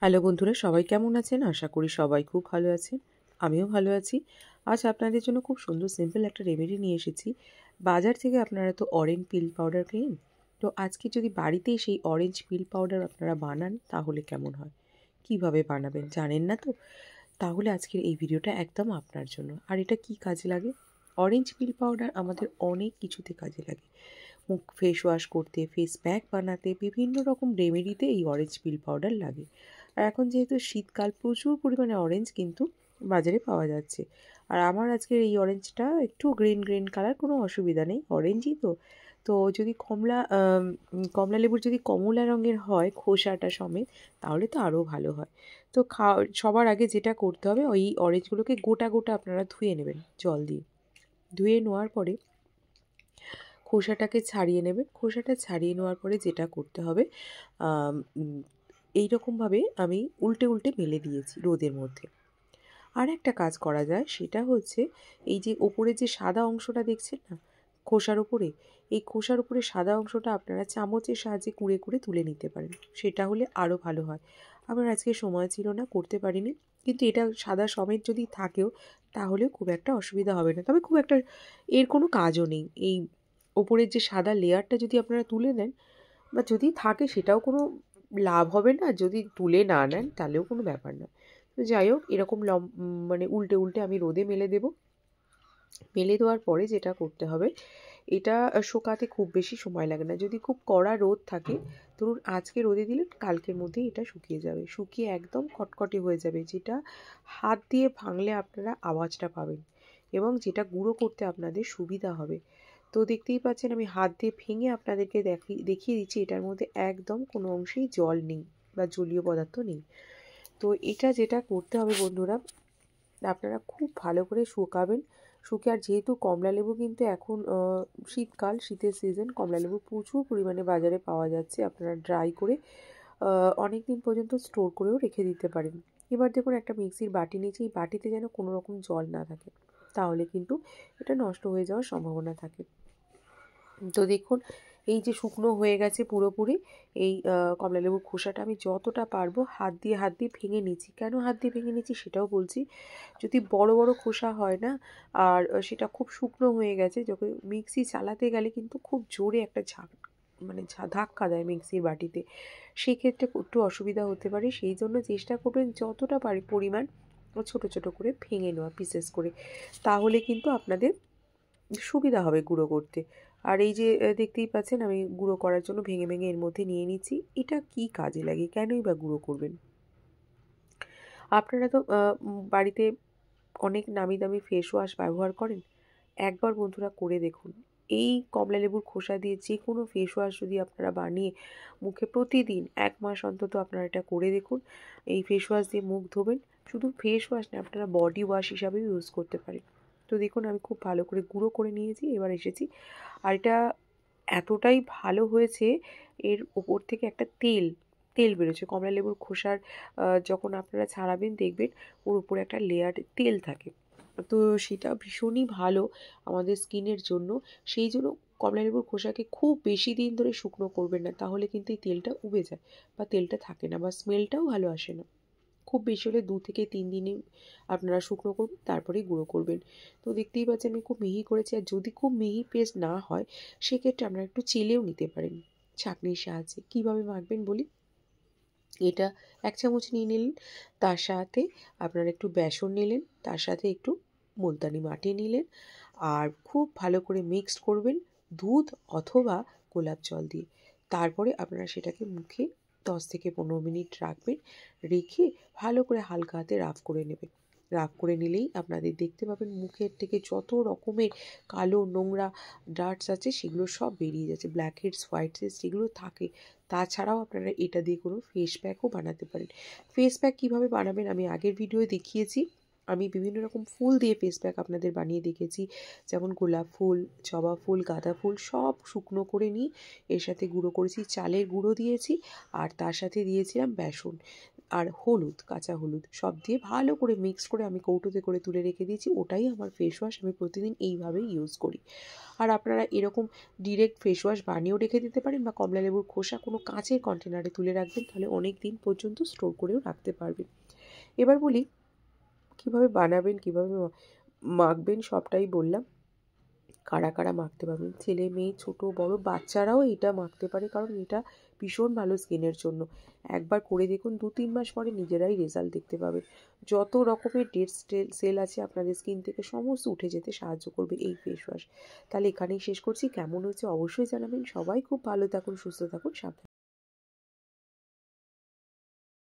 Hello বন্ধুরা, সবাই কেমন আছেন? আশা করি সবাই খুব ভালো আছেন। আমিও ভালো আছি। আজ আপনাদের জন্য খুব সুন্দর সিম্পল একটা রেমেডি নিয়ে এসেছি। বাজার থেকে আপনারা তো অরেঞ্জ পিল পাউডার কেনেন। তো আজকে যদি বাড়িতেই সেই অরেঞ্জ পিল পাউডার আপনারা বানান তাহলে কেমন হয়? কিভাবে বানাবেন জানেন না তো? তাহলে আজকের এই ভিডিওটা একদম আপনার জন্য। আর এটা কি কাজে লাগে? অরেঞ্জ পিল পাউডার আমাদের অনেক কিছুতে কাজে লাগে। মুখ ফেস ওয়াশ করতে, ফেস প্যাক বানাতে, বিভিন্ন রকম রেমেডিতে এই অরেঞ্জ পিল পাউডার লাগে। আর এখন যেহেতু শীতকাল, প্রচুর পরিমাণে অরেঞ্জ কিন্তু বাজারে পাওয়া যাচ্ছে। আর আমার আজকের এই অরেঞ্জটা একটু গ্রিন গ্রিন কালার, কোনো অসুবিধা নেই, অরেঞ্জই তো। তো যদি কমলা লেবুর যদি কমলা রঙের হয় খোসাটা সমেত, তাহলে তো আরও ভালো হয়। তো সবার আগে যেটা করতে হবে, ওই অরেঞ্জগুলোকে গোটা গোটা আপনারা ধুয়ে নেবেন জল দিয়ে। ধুয়ে নেওয়ার পরে খোসাটাকে ছাড়িয়ে নেবেন। খোসাটা ছাড়িয়ে নেওয়ার পরে যেটা করতে হবে, এই রকমভাবে আমি উল্টে উল্টে মেলে দিয়েছি রোদের মধ্যে। আর একটা কাজ করা যায়, সেটা হচ্ছে এই যে ওপরে যে সাদা অংশটা দেখছেন না খোসার উপরে, এই খোসার উপরে সাদা অংশটা আপনারা চামচের সাহায্যে কুড়ে কুড়ে তুলে নিতে পারেন। সেটা হলে আরও ভালো হয়। আমার আজকে সময় ছিল না, করতে পারিনি, কিন্তু এটা সাদা সমেত যদি থাকেও তাহলেও খুব একটা অসুবিধা হবে না। তবে খুব একটা এর কোনো কাজও নেই। এই ওপরের যে সাদা লেয়ারটা যদি আপনারা তুলে নেন বা যদি থাকে, সেটাও কোনো লাভ হবে না। যদি তুলে না নেন তাহলেও কোনো ব্যাপার না। তো যাই হোক, এরকম মানে উল্টে উল্টে আমি রোদে মেলে দেব। মেলে দেওয়ার পরে যেটা করতে হবে, এটা শুকাতে খুব বেশি সময় লাগে না। যদি খুব কড়া রোদ থাকে, ধরুন আজকে রোদে দিলেন, কালকের মধ্যেই এটা শুকিয়ে যাবে, শুকিয়ে একদম কটকটে হয়ে যাবে, যেটা হাত দিয়ে ভাঙলে আপনারা আওয়াজটা পাবেন এবং যেটা গুঁড়ো করতে আপনাদের সুবিধা হবে। তো দেখতেই পাচ্ছেন আমি হাত দিয়ে ভেঙে আপনাদেরকে দেখিয়ে দিচ্ছি, এটার মধ্যে একদম কোনো অংশেই জল নেই বা জলীয় পদার্থ নেই। তো এটা যেটা করতে হবে বন্ধুরা, আপনারা খুব ভালো করে শুকাবেন। আর যেহেতু কমলালেবু কিন্তু এখন শীতকাল, শীতের সিজন, কমলালেবু প্রচুর পরিমাণে বাজারে পাওয়া যাচ্ছে। আপনারা ড্রাই করে অনেক দিন পর্যন্ত স্টোর করেও রেখে দিতে পারেন। এবার দেখুন, একটা মিক্সির বাটি নিয়েছি, এই বাটিতে যেন কোনো রকম জল না থাকে, তাহলে কিন্তু এটা নষ্ট হয়ে যাওয়ার সম্ভাবনা থাকে। তো দেখুন, এই যে শুকনো হয়ে গেছে পুরোপুরি, এই কমলালেবুর খোসাটা আমি যতটা পারবো হাত দিয়ে ভেঙে নিচ্ছি। কেন হাত দিয়ে ভেঙে নিচ্ছি সেটাও বলছি। যদি বড় বড় খোসা হয় না, আর সেটা খুব শুকনো হয়ে গেছে, যখন মিক্সি চালাতে গেলে কিন্তু খুব জোরে একটা ধাক্কা দেয় মিক্সির বাটিতে, সেক্ষেত্রে একটু অসুবিধা হতে পারে। সেই জন্য চেষ্টা করবেন যতটা পরিমাণ ছোট ছোট করে ভেঙে নেওয়া, পিসেস করে, তাহলে কিন্তু আপনাদের সুবিধা হবে গুঁড়ো করতে। আর এই যে দেখতেই পাচ্ছেন আমি গুঁড়ো করার জন্য ভেঙে ভেঙে এর মধ্যে নিয়ে নিচ্ছি। এটা কি কাজে লাগে, কেনই বা গুঁড়ো করবেন? আপনারা তো বাড়িতে অনেক নামি দামি ফেস ওয়াশ ব্যবহার করেন। একবার বন্ধুরা করে দেখুন, এই কমলালেবুর খোসা দিয়ে যে কোনো ফেস ওয়াশ যদি আপনারা বানিয়ে মুখে প্রতিদিন 1 মাস অন্তত আপনারা এটা করে দেখুন। এই ফেস ওয়াশ দিয়ে মুখ ধোবেন। শুধু ফেস ওয়াশ না, আপনারা বডি ওয়াশ হিসাবেও ইউজ করতে পারেন। তো দেখুন, আমি খুব ভালো করে গুঁড়ো করে নিয়েছি, এবার এসেছি। আর এটা এতটাই ভালো হয়েছে, এর ওপর থেকে একটা তেল বেরোচ্ছে কমলালেবুর খোসার। যখন আপনারা ছাড়াবেন দেখবেন ওর উপরে একটা লেয়ার তেল থাকে। তো সেটা ভীষণই ভালো আমাদের স্কিনের জন্য। সেই জন্য কমলালেবুর খোসাকে খুব বেশি দিন ধরে শুকনো করবেন না, তাহলে কিন্তু এই তেলটা উবে যায় বা তেলটা থাকে না বা স্মেলটাও ভালো আসে না। খুব বেশি হলে 2 থেকে 3 দিনে আপনারা শুকনো করবেন, তারপরেই গুঁড়ো করবেন। তো দেখতেই পাচ্ছেন আমি খুব মিহি করেছি। আর যদি খুব মিহি পেস্ট না হয়, সেক্ষেত্রে আপনারা একটু চেলেও নিতে পারেন ছাঁকনির সাহায্যে। কীভাবে মাখবেন বলি। এটা 1 চামচ নিয়ে নিলেন, তার সাথে আপনারা একটু বেসন নিলেন, তার সাথে একটু মুলতানি মাটি নিলেন, আর খুব ভালো করে মিক্সড করবেন দুধ অথবা গোলাপ জল দিয়ে। তারপরে আপনারা সেটাকে মুখে 10 থেকে 15 মিনিট রাখবেন। রেখে ভালো করে হালকা হাতে রাফ করে নেবেন। রাফ করে নিলেই আপনাদের দেখতে পাবেন মুখের থেকে যত রকমের কালো নোংরা ডার্টস আছে সেগুলো সব বেরিয়ে যাচ্ছে। ব্ল্যাক হেডস, হোয়াইট হেডস যেগুলো থাকে। তাছাড়াও আপনারা এটা দিয়ে কোনো ফেস প্যাকও বানাতে পারেন। ফেস প্যাক কীভাবে বানাবেন আমি আগের ভিডিওয়ে দেখিয়েছি। আমি বিভিন্ন রকম ফুল দিয়ে ফেস প্যাক আপনাদের বানিয়ে দেখেছি, যেমন গোলাপ ফুল, জবা ফুল, গাঁদা ফুল সব শুকনো করে নিয়ে এর সাথে গুঁড়ো করেছি, চালের গুঁড়ো দিয়েছি, আর তার সাথে দিয়েছিলাম বেসন। আর হলুদ, কাঁচা হলুদ সব দিয়ে ভালো করে মিক্স করে আমি কৌটোতে করে তুলে রেখে দিয়েছি। ওটাই আমার ফেস ওয়াশ। আমি প্রতিদিন এইভাবেই ইউজ করি। আর আপনারা এরকম ডিরেক্ট ফেস ওয়াশ বানিয়েও রেখে দিতে পারেন, বা কমলালেবুর খোসা কোনো কাঁচের কন্টেনারে তুলে রাখবেন, তাহলে অনেক দিন পর্যন্ত স্টোর করেও রাখতে পারবেন। এবার বলি কীভাবে বানাবেন, কীভাবে মাখবেন, সবটাই বললাম। কারা কারা মাখতে পারবেন, ছেলে মেয়ে ছোট বড় বাচ্চারাও এটা মাখতে পারে, কারণ এটা ভীষণ ভালো স্কিনের জন্য। একবার করে দেখুন, 2-3 মাস পরে নিজেরাই রেজাল্ট দেখতে পাবেন। যত রকমের ডেড সেল আছে আপনাদের স্কিন থেকে সমস্ত উঠে যেতে সাহায্য করবে এই ফেস ওয়াশ। তাহলে এখানেই শেষ করছি। কেমন হয়েছে অবশ্যই জানাবেন। সবাই খুব ভালো থাকুন, সুস্থ থাকুন, সাবধানে।